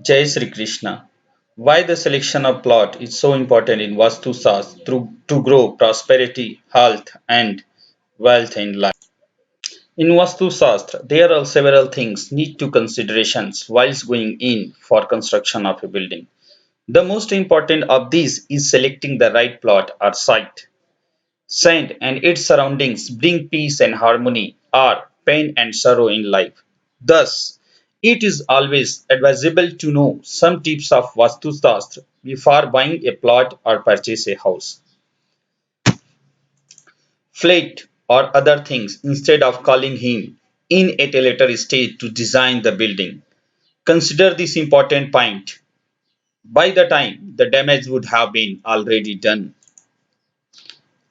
Jai Sri Krishna. Why the selection of plot is so important in Vastu Shastra to grow prosperity, health, and wealth in life. In Vastu Shastra, there are several things need to considerations whilst going in for construction of a building. The most important of these is selecting the right plot or site. Sand and its surroundings bring peace and harmony or pain and sorrow in life. Thus, it is always advisable to know some tips of Vastu Shastra before buying a plot or purchase a house. Flat or other things instead of calling him in at a later stage to design the building. Consider this important point by the time the damage would have been already done.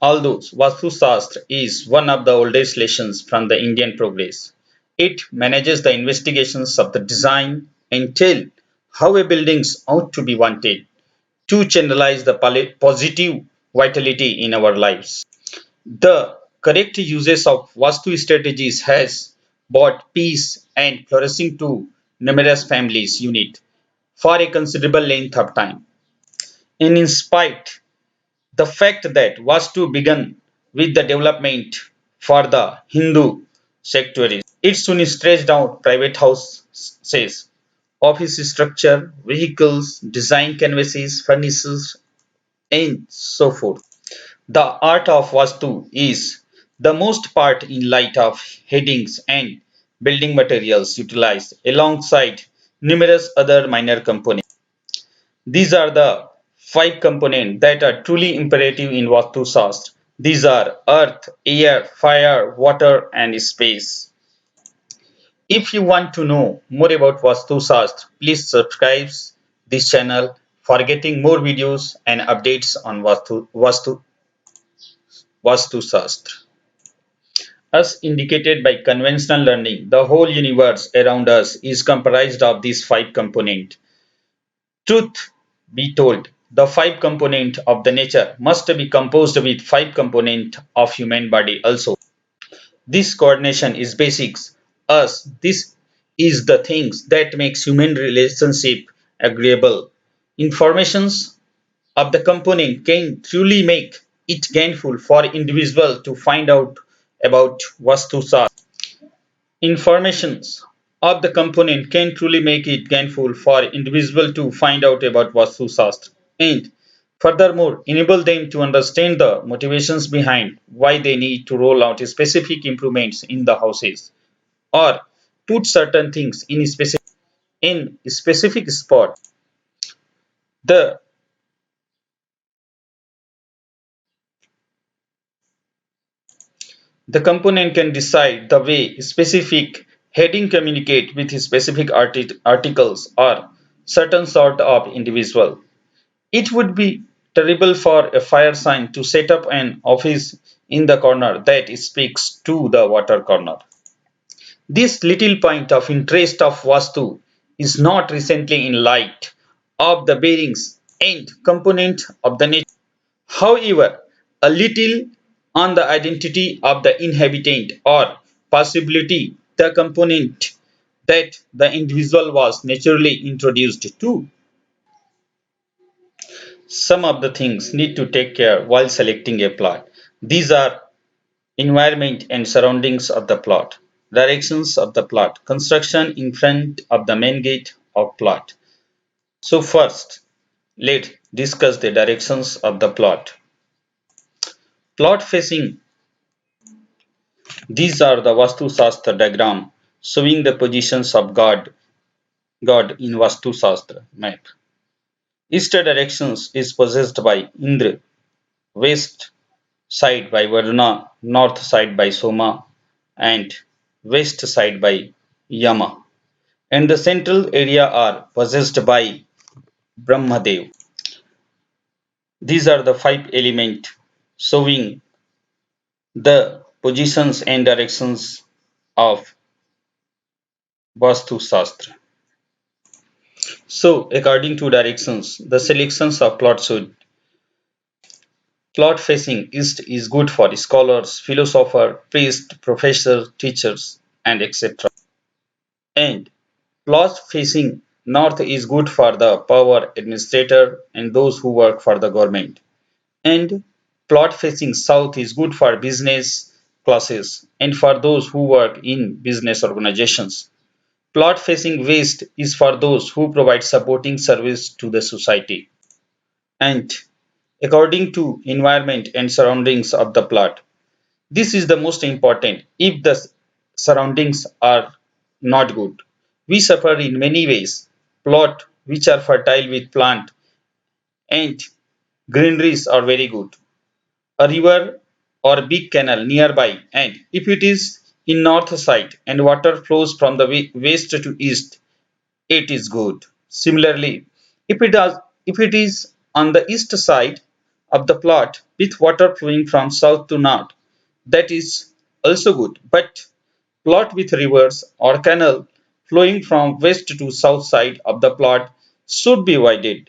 Although Vastu Shastra is one of the oldest lessons from the Indian progress, it manages the investigations of the design and tell how a buildings ought to be wanted to channelize the positive vitality in our lives. The correct uses of Vastu strategies has brought peace and flourishing to numerous families unit for a considerable length of time. And in spite the fact that Vastu began with the development for the Hindu sanctuaries, it soon stretched out private houses, office structure, vehicles, design canvases, furnaces, and so forth. The art of Vastu is the most part in light of headings and building materials utilized alongside numerous other minor components. These are the five components that are truly imperative in Vastu Shastra. These are earth, air, fire, water, and space. If you want to know more about Vastu Shastra, please subscribe this channel for getting more videos and updates on Vastu Shastra. As indicated by conventional learning, the whole universe around us is comprised of these five components. Truth be told, the five component of the nature must be composed with five component of human body also. This coordination is basics as this is the things that makes human relationship agreeable. Informations of the component can truly make it gainful for individual to find out about Vastu Shastra. Informations of the component can truly make it gainful for individual to find out about Vastu Shastra and furthermore enable them to understand the motivations behind why they need to roll out specific improvements in the houses or put certain things in specific spot. The the component can decide the way specific heading communicate with specific articles or certain sort of individual. It would be terrible for a fire sign to set up an office in the corner that speaks to the water corner. This little point of interest of Vastu is not recently in light of the bearings and component of the nature. However, a little on the identity of the inhabitant or possibility the component that the individual was naturally introduced to. Some of the things need to take care while selecting a plot. These are environment and surroundings of the plot, directions of the plot, construction in front of the main gate of plot. So first, let's discuss the directions of the plot. Plot facing. These are the Vastu Shastra diagram showing the positions of God in Vastu Shastra map. East directions is possessed by Indra, west side by Varuna, north side by Soma, and west side by Yama. And the central area are possessed by Brahmadev. These are the five elements showing the positions and directions of Vastu Shastra. So, according to directions, the selections of plot should plot facing east is good for scholars, philosophers, priests, professors, teachers, and etc. And plot facing North is good for the power administrator and those who work for the government. And plot facing south is good for business classes and for those who work in business organizations. Plot facing west is for those who provide supporting service to the society. And according to environment and surroundings of the plot, this is the most important. If the surroundings are not good, we suffer in many ways. Plot which are fertile with plant and greeneries are very good. A river or big canal nearby, and if it is in north side and water flows from the west to east, it is good. Similarly, if it is on the east side of the plot with water flowing from south to north, that is also good. But plot with rivers or canal flowing from west to south side of the plot should be avoided.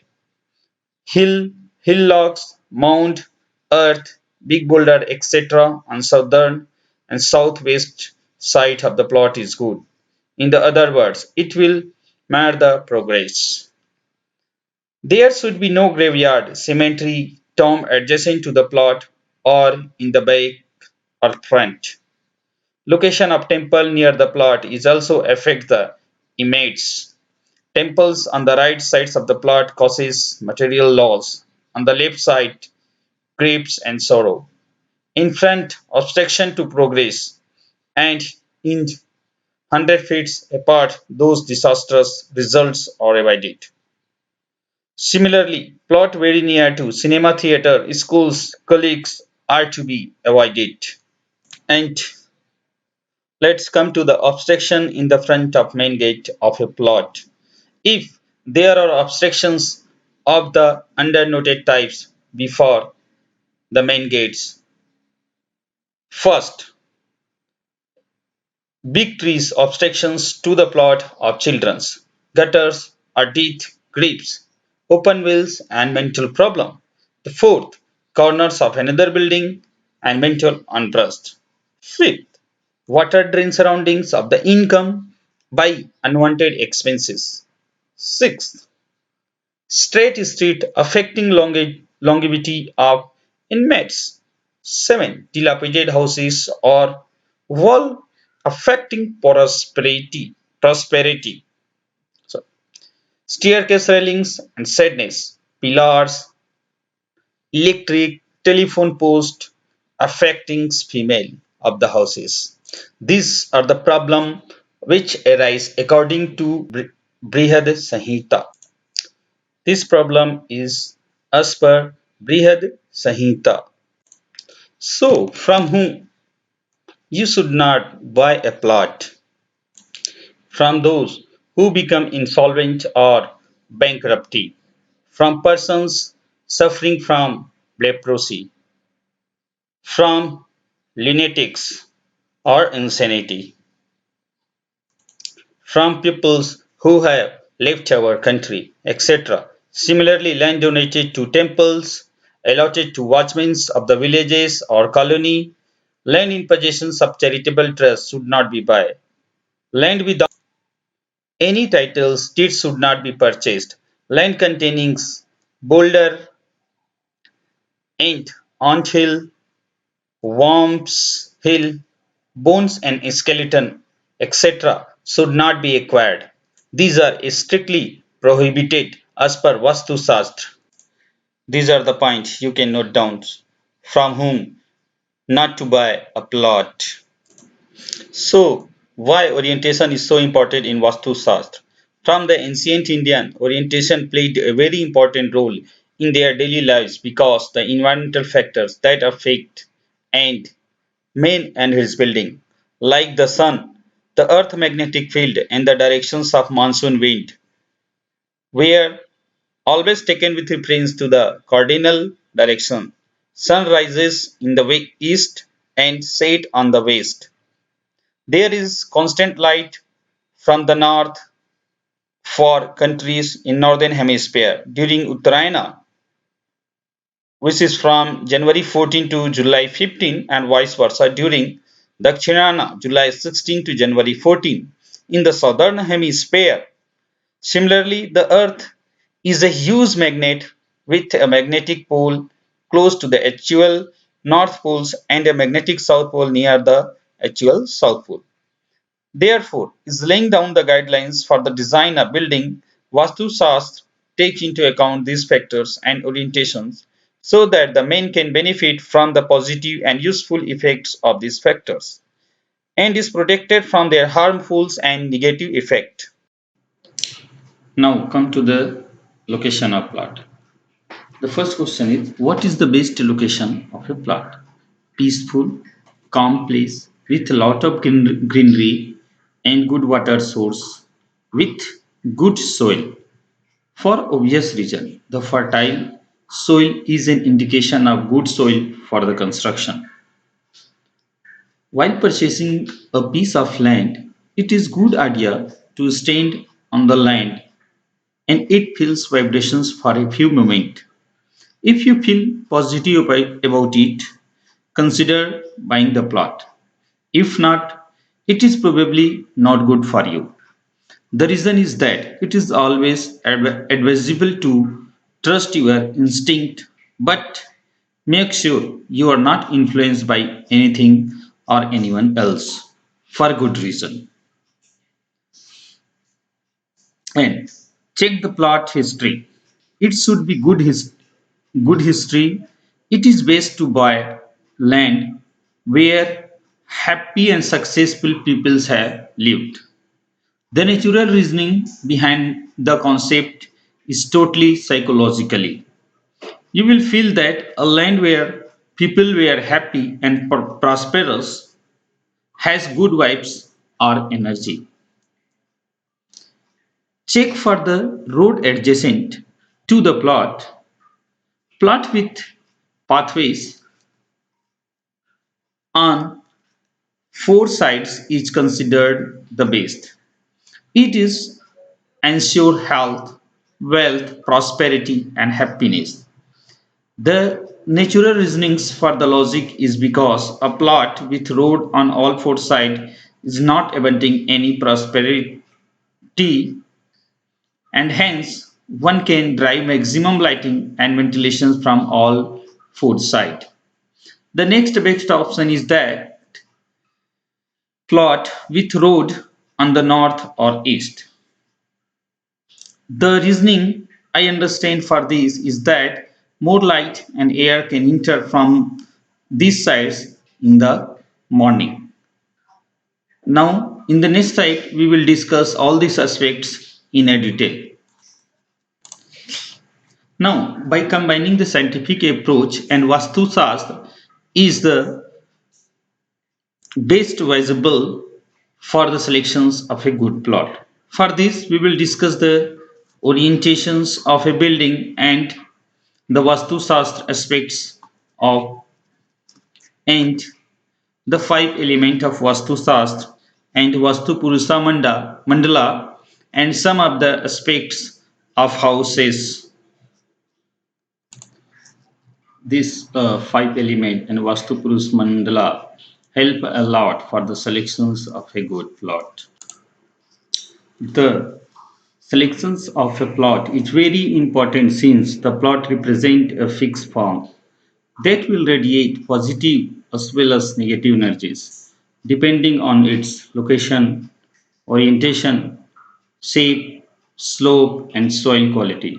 Hill, hillocks, mound, earth, big boulder, etc. on southern and southwest side of the plot is good. In the other words, it will mar the progress. There should be no graveyard, cemetery, tomb adjacent to the plot or in the back or front. Location of temple near the plot is also affect the image. Temples on the right sides of the plot causes material loss. On the left side, griefs and sorrow. In front, obstruction to progress. And in 100 feet apart, those disastrous results are avoided. Similarly, plot very near to cinema theatre, schools, colleagues are to be avoided. And let's come to the obstruction in the front of main gate of a plot. If there are obstructions of the undernoted types before the main gates, first, big trees obstructions to the plot of children's, gutters or teeth, grips, open wheels and mental problem. The fourth, corners of another building and mental unrest. Fifth, water drain surroundings of the income by unwanted expenses. Sixth, straight street affecting longevity of inmates. 7. Dilapidated houses or wall affecting prosperity. So, staircase railings and sadness, pillars, electric, telephone post affecting female of the houses. These are the problem which arise according to Brihad Sanhita. This problem is as per Brihad Sanhita. So, from whom you should not buy a plot? From those who become insolvent or bankruptcy, from persons suffering from leprosy, from lunatics or insanity, from peoples who have left our country, etc. Similarly, land donated to temples, allotted to watchmen of the villages or colony, land in possessions of charitable trusts should not be bought. Land without any titles, deeds should not be purchased. Land containing boulder, ant, ant hill, worms hill, bones and skeleton, etc. should not be acquired. These are strictly prohibited as per Vastu Shastra. These are the points you can note down from whom not to buy a plot. So, why orientation is so important in Vastu Shastra? From the ancient Indian, orientation played a very important role in their daily lives because the environmental factors that affect and man and his building, like the sun, the earth magnetic field, and the directions of monsoon wind, were always taken with reference to the cardinal direction. Sun rises in the east and set on the west. There is constant light from the north for countries in northern hemisphere during Uttarayana, which is from January 14 to July 15 and vice versa during Dakshinana July 16 to January 14. In the southern hemisphere, Similarly, the Earth is a huge magnet with a magnetic pole close to the actual north poles and a magnetic south pole near the actual south pole. Therefore, is laying down the guidelines for the design of building. Vastu Shastra take into account these factors and orientations so that the men can benefit from the positive and useful effects of these factors and is protected from their harmful and negative effect. Now come to the location of plot. The first question is, what is the best location of a plot? Peaceful, calm place with a lot of greenery and good water source with good soil. For obvious reason, the fertile soil is an indication of good soil for the construction. While purchasing a piece of land, it is good idea to stand on the land and it feels vibrations for a few moments. If you feel positive about it, consider buying the plot. If not, it is probably not good for you. The reason is that it is always advisable to trust your instinct, but make sure you are not influenced by anything or anyone else for good reason. And check the plot history. It should be good history. It is best to buy land where happy and successful peoples have lived. The natural reasoning behind the concept is totally psychologically. You will feel that a land where people were happy and prosperous has good vibes or energy. Check for the road adjacent to the plot. Plot with pathways on four sides is considered the best. It is ensure health, wealth, prosperity, and happiness. The natural reasonings for the logic is because a plot with road on all four sides is not abundant any prosperity and hence one can drive maximum lighting and ventilation from all four sides. The next best option is that plot with road on the north or east. The reasoning I understand for this is that more light and air can enter from these sides in the morning. Now, in the next slide, we will discuss all these aspects in a detail. Now, by combining the scientific approach and Vastu Shastra is the best visible for the selections of a good plot. For this, we will discuss the orientations of a building and the Vastu Shastra aspects of and the five elements of Vastu Shastra and Vastu Purusha Mandala and some of the aspects of houses. These five elements and Vastu Purusha Mandala help a lot for the selections of a good plot. The selections of a plot is very important since the plot represents a fixed form that will radiate positive as well as negative energies depending on its location, orientation, shape, slope, and soil quality.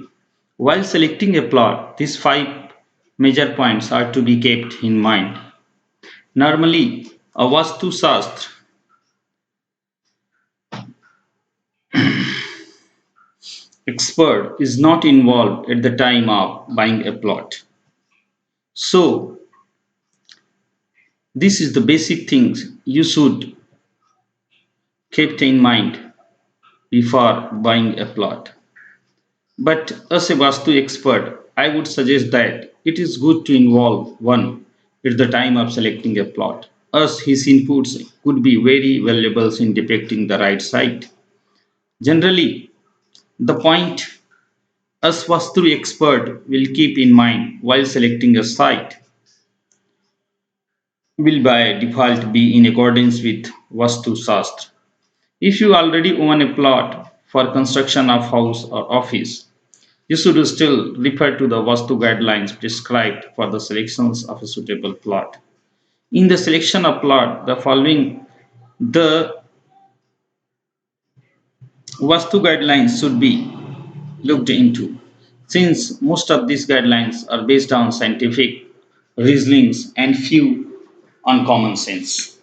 While selecting a plot, these five major points are to be kept in mind. Normally, a Vastu Shastra expert is not involved at the time of buying a plot. So, this is the basic things you should keep in mind before buying a plot. But as a Vastu expert, I would suggest that it is good to involve one at the time of selecting a plot, as his inputs could be very valuable in depicting the right site. Generally, the point as Vastu expert will keep in mind while selecting a site will by default be in accordance with Vastu Shastra. If you already own a plot for construction of house or office. You should still refer to the Vastu guidelines prescribed for the selections of a suitable plot. In the selection of plot, the following the Vastu guidelines should be looked into, since most of these guidelines are based on scientific reasonings and few on common sense.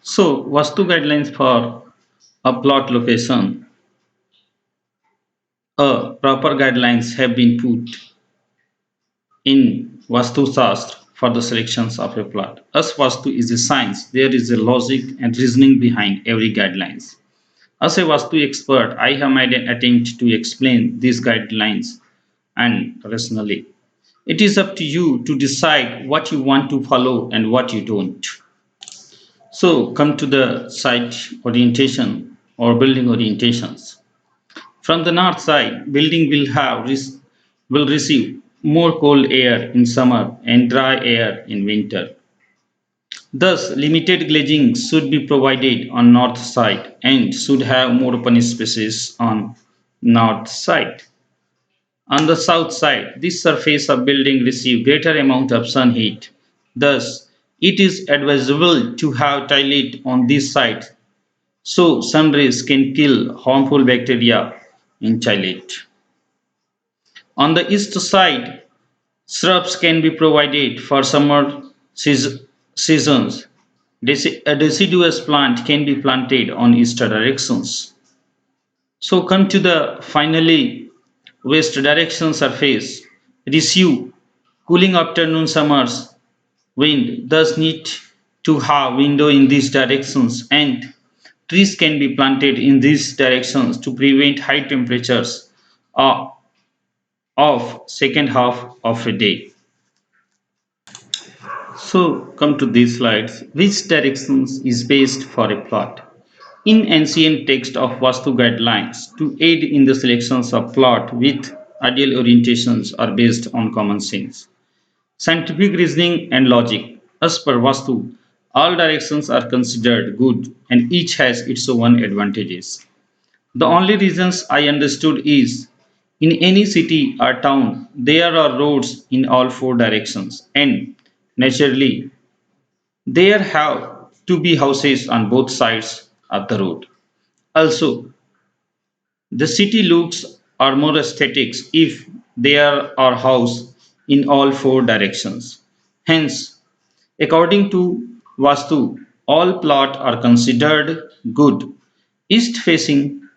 So, Vastu guidelines for a plot location, proper guidelines have been put in Vastu Shastra for the selections of a plot. As Vastu is a science, there is a logic and reasoning behind every guidelines. As a Vastu expert, I have made an attempt to explain these guidelines and rationally. It is up to you to decide what you want to follow and what you don't. So, come to the site orientation or building orientations. From the north side, building will receive more cold air in summer and dry air in winter. Thus, limited glazing should be provided on north side and should have more open spaces on north side. On the south side, this surface of building receive greater amount of sun heat. Thus, it is advisable to have toilet on this side so sun rays can kill harmful bacteria in toilet. On the east side, shrubs can be provided for summer seasons. A deciduous plant can be planted on east directions. So come to the finally west direction surface. Receive cooling afternoon summers wind thus need to have window in these directions and trees can be planted in these directions to prevent high temperatures uh, of second half of a day. So come to these slides. Which directions is best for a plot? In ancient text of Vastu guidelines, to aid in the selections of plot with ideal orientations are based on common sense, scientific reasoning and logic. As per Vastu, all directions are considered good and each has its own advantages. The only reasons I understood is in any city or town there are roads in all four directions and naturally there have to be houses on both sides of the road. Also, the city looks are more aesthetics if there are houses in all four directions. Hence, according to Vastu, all plot are considered good. East facing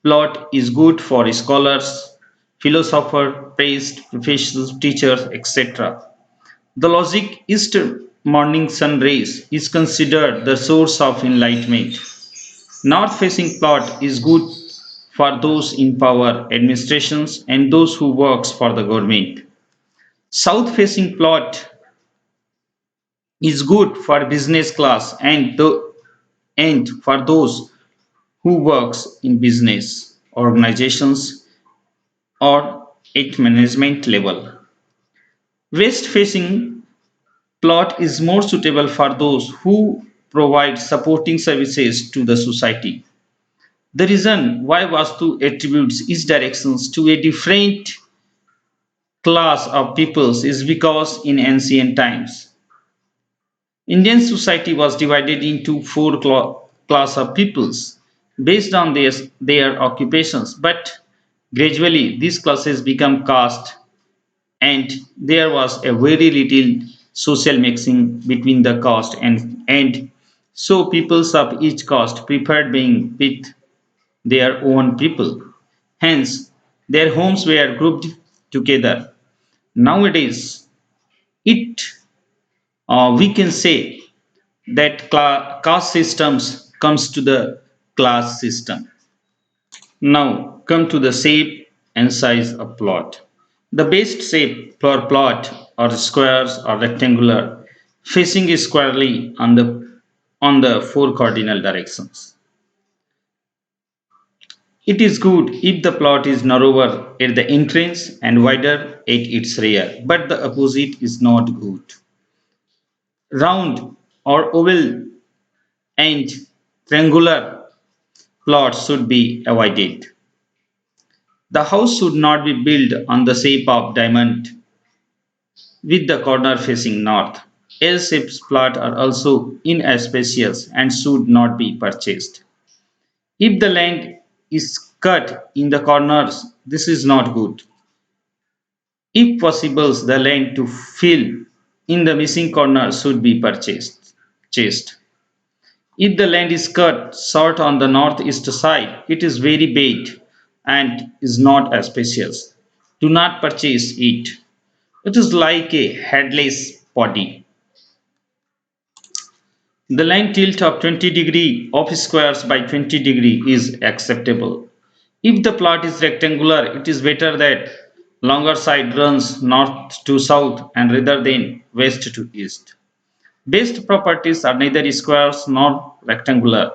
plot is good for scholars, philosophers, priests, professors, teachers, etc. The logic east morning sun rays is considered the source of enlightenment. North facing plot is good for those in power, administrations, and those who works for the government. South facing plot is good for business class and for those who works in business organizations or at management level. West facing plot is more suitable for those who provide supporting services to the society. The reason why Vastu attributes each directions to a different class of peoples is because in ancient times, Indian society was divided into four class of peoples based on their occupations, but gradually these classes become caste and there was a very little social mixing between the caste and so peoples of each caste preferred being with their own people. Hence, their homes were grouped together. Nowadays, it we can say that caste systems comes to the class system. Now, come to the shape and size of plot. The best shape for plot are squares or rectangular, facing squarely on the four cardinal directions. It is good if the plot is narrower at the entrance and wider at its rear, but the opposite is not good. Round or oval and triangular plots should be avoided. The house should not be built on the shape of diamond with the corner facing north. L-shaped plots are also inauspicious and should not be purchased. If the land is cut in the corners, this is not good. If possible, the land to fill in the missing corner should be purchased. Chased. If the land is cut short on the northeast side, it is very bad and is not auspicious. Do not purchase it. It is like a headless body. The line tilt of 20° of squares by 20° is acceptable. If the plot is rectangular, it is better that longer side runs north to south and rather than west to east. Best properties are neither squares nor rectangular.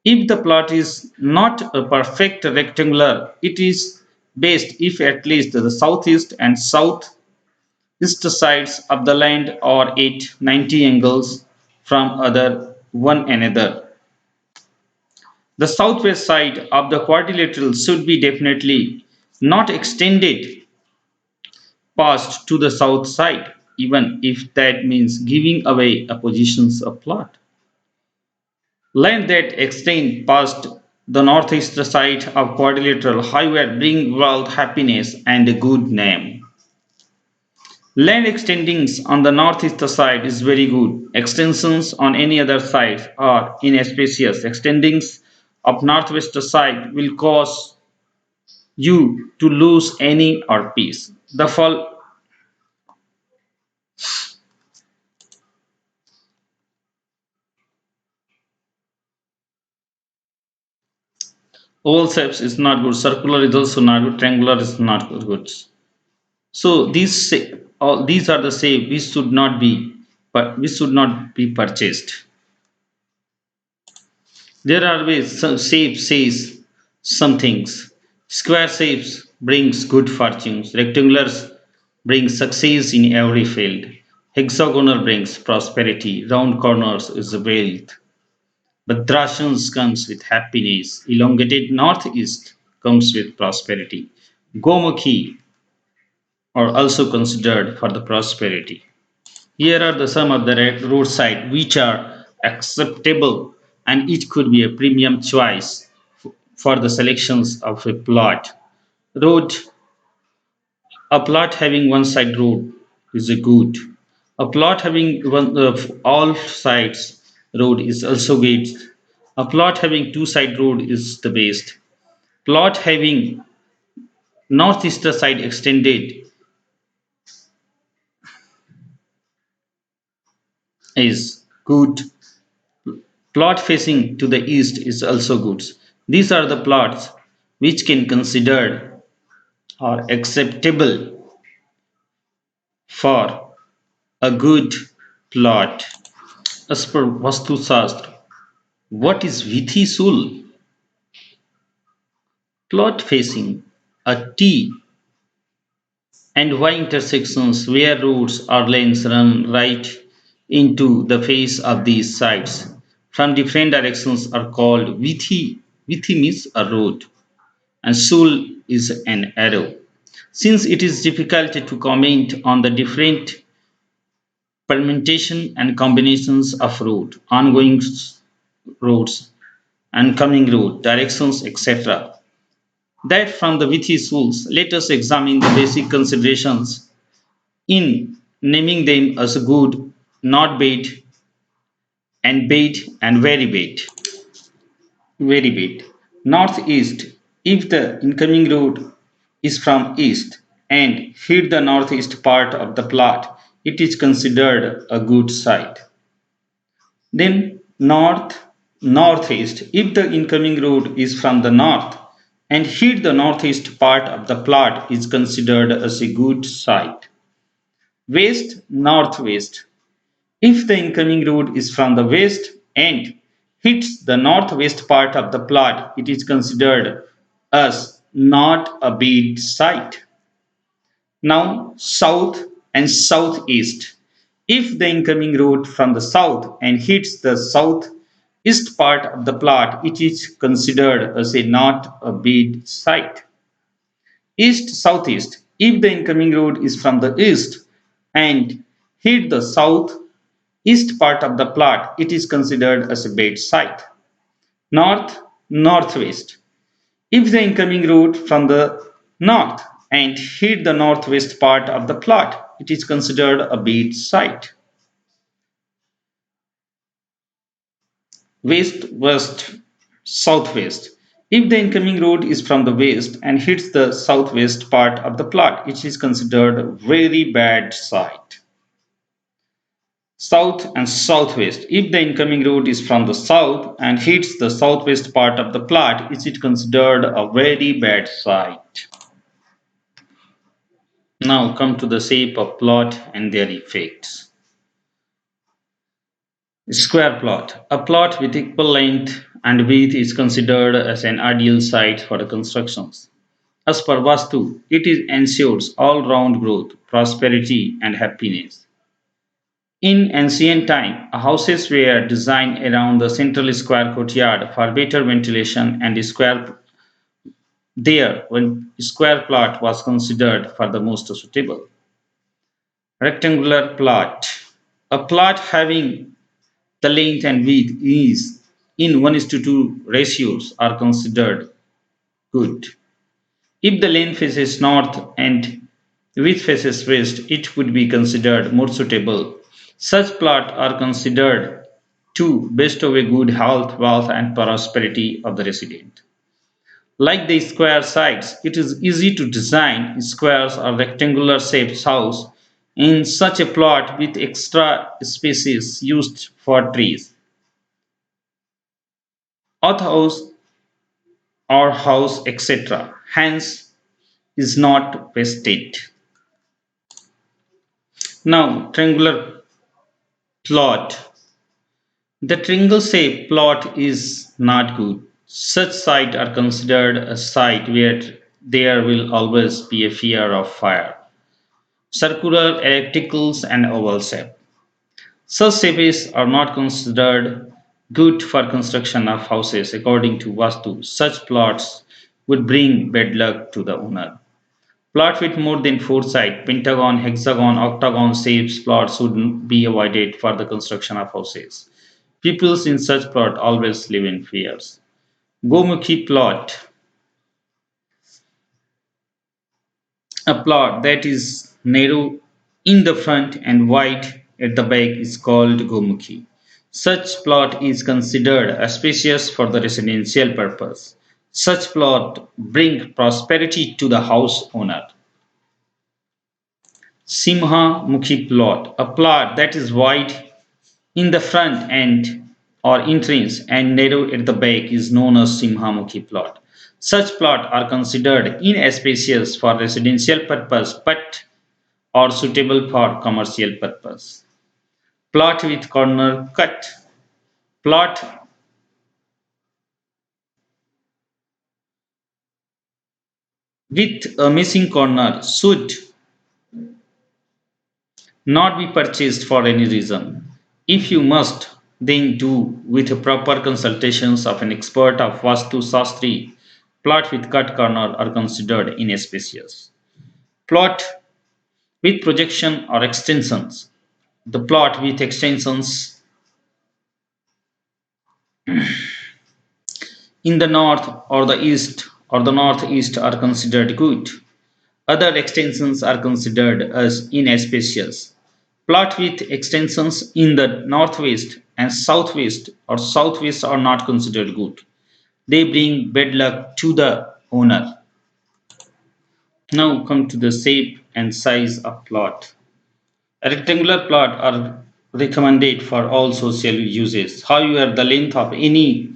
If the plot is not a perfect rectangular, it is best if at least the southeast and southeast sides of the land are at 90 angles from other one another. The southwest side of the quadrilateral should be definitely not extended past to the south side, even if that means giving away a positions of plot. Lines that extend past the northeast side of quadrilateral highway bring wealth, happiness, and a good name. Land extendings on the northeast side is very good. Extensions on any other side are inauspicious. Extendings of northwest side will cause you to lose any or peace. The fall oval shapes is not good. Circular is also not good. Triangular is not good. So all these are the shape we should not be, but we should not be purchased. There are ways some shape says some things. Square shapes brings good fortunes. Rectangulars brings success in every field. Hexagonal brings prosperity. Round corners is wealth. Bhadrasans comes with happiness. Elongated northeast comes with prosperity. Gomukhi are also considered for the prosperity. Here are the some of the roadside which are acceptable and it could be a premium choice for the selections of a plot. Road, a plot having one side road is a good. A plot having one of all sides road is also good. A plot having two side road is the best. Plot having northeast side extended is good. Plot facing to the east is also good. These are the plots which can considered or acceptable for a good plot. As per Vastu Shastra, what is Vithi Sul? Plot facing a T and Y intersections where roads or lanes run right into the face of these sides from different directions are called Vithi. Vithi means a road and Sul is an arrow. Since it is difficult to comment on the different permutation and combinations of road, ongoing roads, and coming road, directions, etc., that from the Vithi schools, let us examine the basic considerations in naming them as good, not bad, and bad, and very bad. Very bad. Northeast. If the incoming road is from east and hit the northeast part of the plot, it is considered a good site. Then northeast. If the incoming road is from the north and hit the northeast part of the plot is considered as a good site. West northwest. If the incoming road is from the west and hits the northwest part of the plot, it is considered as not a bad site. Now, south and southeast. If the incoming road from the south and hits the south East part of the plot, it is considered as a not a bid site. East southeast, if the incoming road is from the east and hit the south east part of the plot, it is considered as a bed site. North northwest, if the incoming route from the north and hit the northwest part of the plot, it is considered a bed site. West west southwest, if the incoming road is from the west and hits the southwest part of the plot, it is considered a very bad site. South and southwest, if the incoming route is from the south and hits the southwest part of the plot, it is considered a very bad site. Now come to the shape of plot and their effects. Square plot. A plot with equal length and width is considered as an ideal site for the constructions. As per Vastu, it ensures all-round growth, prosperity and happiness. In ancient time, houses were designed around the central square courtyard for better ventilation, and when square plot was considered for the most suitable. Rectangular plot. A plot having the length and width is in 1:2 ratios are considered good. If the length faces north and width faces west, it would be considered more suitable. Such plots are considered to bestow a good health, wealth, and prosperity of the resident. Like the square sites, it is easy to design squares or rectangular shaped house in such a plot with extra spaces used for trees. Outhouse or house, etc. Hence is not wasted. Now, triangular plot. The triangle shaped plot is not good. Such sites are considered a site where there will always be a fear of fire. Circular, ellipticals, and oval shape. Such shapes are not considered good for construction of houses according to Vastu. Such plots would bring bad luck to the owner. Plot with more than four sides, pentagon, hexagon, octagon shapes plots should be avoided for the construction of houses. People in such plot always live in fears. Gomukhi plot, a plot that is narrow in the front and wide at the back is called Gomukhi. Such plot is considered spacious for the residential purpose. Such plot bring prosperity to the house owner. Simha Mukhi plot, a plot that is wide in the front end or entrance and narrow at the back is known as Simhamukhi plot. Such plots are considered inauspicious for residential purpose but are suitable for commercial purpose. Plot with corner cut. Plot with a missing corner should not be purchased for any reason. If you must, then do with proper consultations of an expert of Vastu Shastra. Plot with cut corner are considered inauspicious. Plot with projection or extensions. The plot with extensions in the north or the northeast are considered good. Other extensions are considered as inauspicious. Plot with extensions in the northwest and southwest or southwest are not considered good. They bring bad luck to the owner. Now come to the shape and size of plot. A rectangular plot are recommended for all social uses. However, the length of any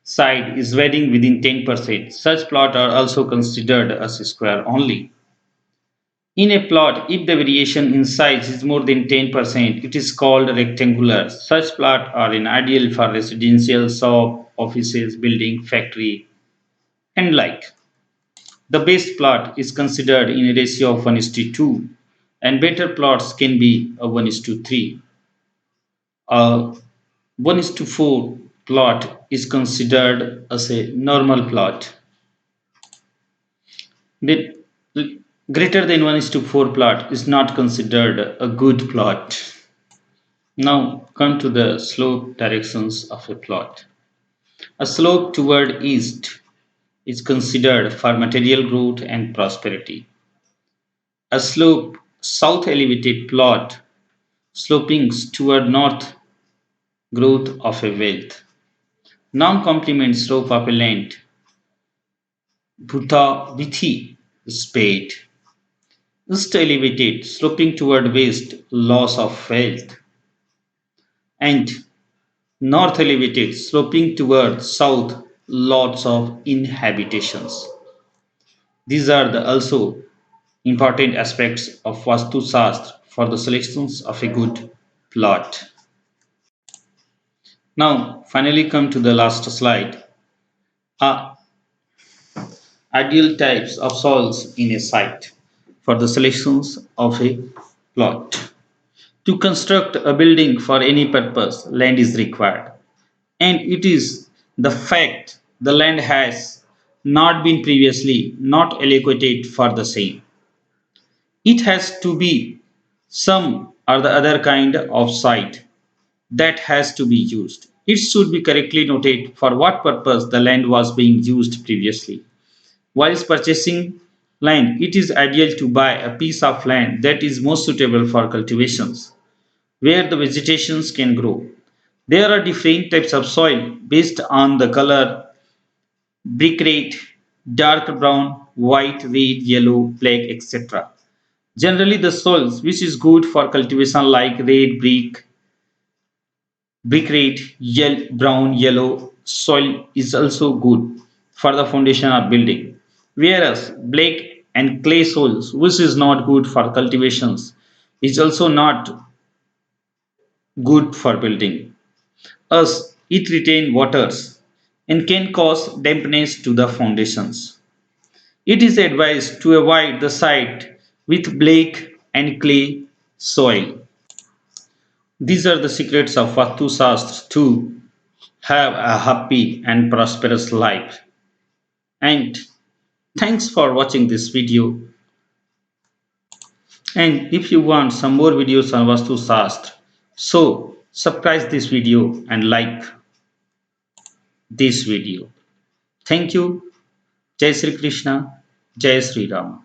side is varying within 10%. Such plots are also considered as square only. In a plot, if the variation in size is more than 10%, it is called rectangular. Such plots are ideal for residential, shop, offices, building, factory, and like. The best plot is considered in a ratio of 1:2, and better plots can be a 1:3, a 1:4, plot is considered as a normal plot. The greater than 1:4 plot is not considered a good plot. Now come to the slope directions of a plot. A slope toward east is considered for material growth and prosperity. A slope south elevated plot sloping toward north growth of a wealth. Non-complement slope of a land bhuta vithi spade. East elevated sloping toward west loss of wealth. And north elevated sloping toward south lots of inhabitations. These are the also important aspects of Vastu Shastra for the selections of a good plot. Now, finally come to the last slide. Uh, Ideal types of soils in a site for the selections of a plot. To construct a building for any purpose, land is required. And it is the fact the land has not been previously not allocated for the same. It has to be some or the other kind of site that has to be used. It should be correctly noted for what purpose the land was being used previously. Whilst purchasing land, it is ideal to buy a piece of land that is most suitable for cultivations, where the vegetations can grow. There are different types of soil based on the color: brick red, dark brown, white, red, yellow, black, etc. Generally, the soils which is good for cultivation like red brick red, brown, yellow soil is also good for the foundation of building. Whereas black and clay soils, which is not good for cultivations, is also not good for building, as it retain waters and can cause dampness to the foundations. It is advised to avoid the site with black and clay soil. These are the secrets of Vastu Shastra to have a happy and prosperous life. And thanks for watching this video. And if you want some more videos on Vastu Shastra, so subscribe this video and like this video. Thank you. Jai Sri Krishna. Jai Sri Ram.